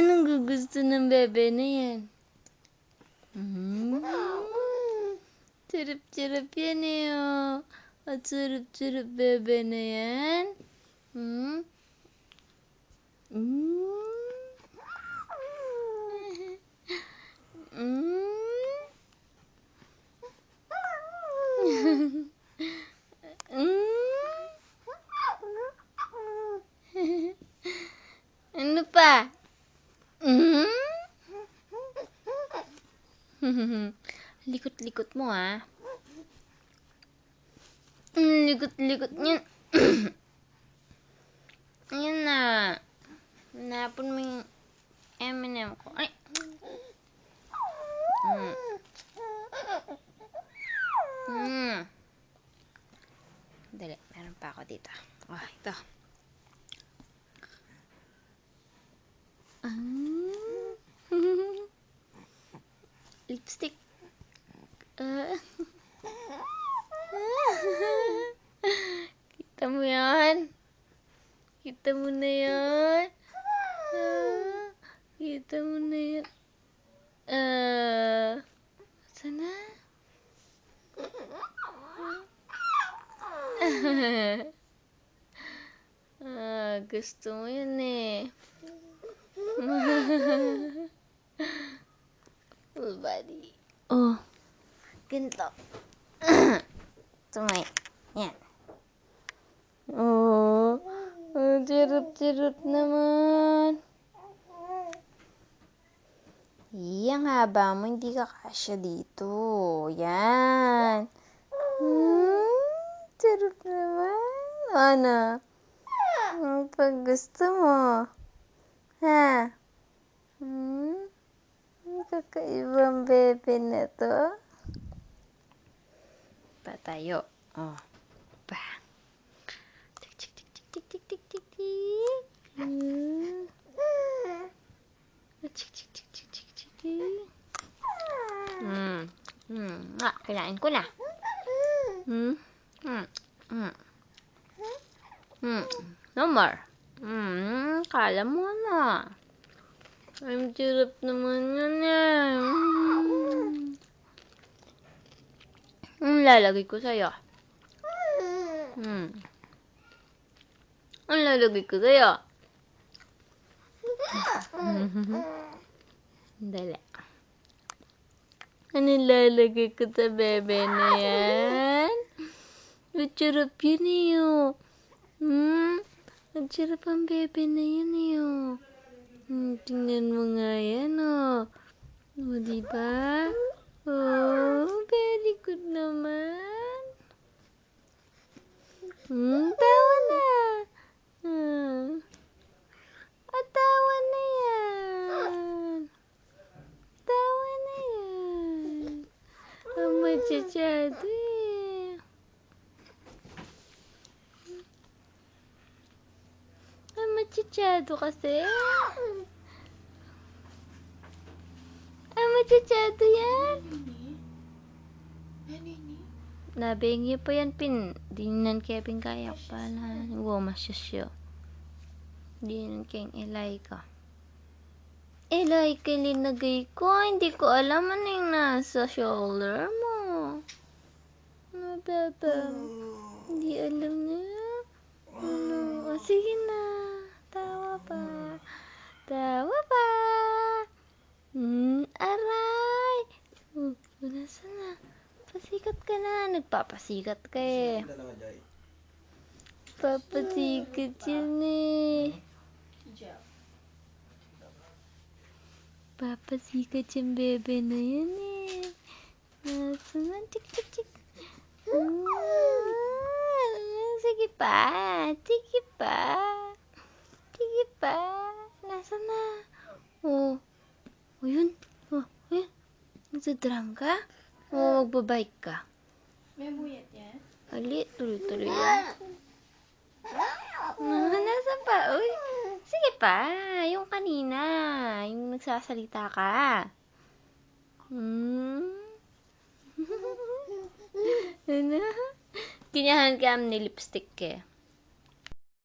Anong gugusto ng bebe na yan? Sarap-sarap yan eh, oh. At sarap-sarap bebe na yan. Ano pa? Likot-likot mo, ah. Likot-likot niyan. Ayan na. Napon mo yung M&M ko. Ay. Dali, meron pa ako dito. Oh, ito. Lipstick. Kita mo yan? Kita mo na yan? Kita mo na yan? Sana? Gusto mo yun eh. Full body. Oh. Ganito. Tumay. Yan. Oh. Ang charap-charap naman. Yang haba mo, hindi ka kasya dito. Yan. Charap naman. Ano? Pag gusto mo. Ha? Kakaibang bebe na to. Patayo. Oh. Bang. Tik, tik, tik, tik, tik, tik, tik, tik, tik. Tik, tik, tik, tik, tik, tik, tik. Kailangan ko na. No more. Kala mo na. Ang sarap naman yun eh. Ang lalagay ko sa'yo. Ang lalagay ko sa'yo. Dali. Ano lalagay ko sa bebe na yan? Ang sarap yun eh, oh. Ang sarap ang bebe na yan eh, oh. Tingnan mo nga yan, oh. O, diba? Oh, very good naman. Tawa na. Tawa na yan. Tawa na yan. Ang machasyado eh. Ang machasyado kasi. Ang machasyado yan. Nabingi pa yan pin. Dinan kaya pin kaya pala. Wow, masyasyo. Dinan kayang ilay ka. Ilay ka linagay ko. Hindi ko alam ano yung nasa shoulder mo. Ano bebe? Hindi alam niya. Ano? Sige na. Tawa pa. Tawa pa. Aray. Nasaan na? Pasikat ka na. Nagpapasikat ka eh. Papasikat yun eh. Papasikat yung bebe na yun eh. Nasaan na? Tik, tik, tik. Sige pa. Sige pa. Sige pa. Nasaan na? Oh. O yun. Oh, yun. Nagdadram ka? O magbabike ka? May buyat yan? Ali, tuloy-tuloy yan. Nasaan pa? Uy. Sige pa. Yung kanina. Yung nagsasalita ka. Ano? Kinyahan ka ni lipstick eh.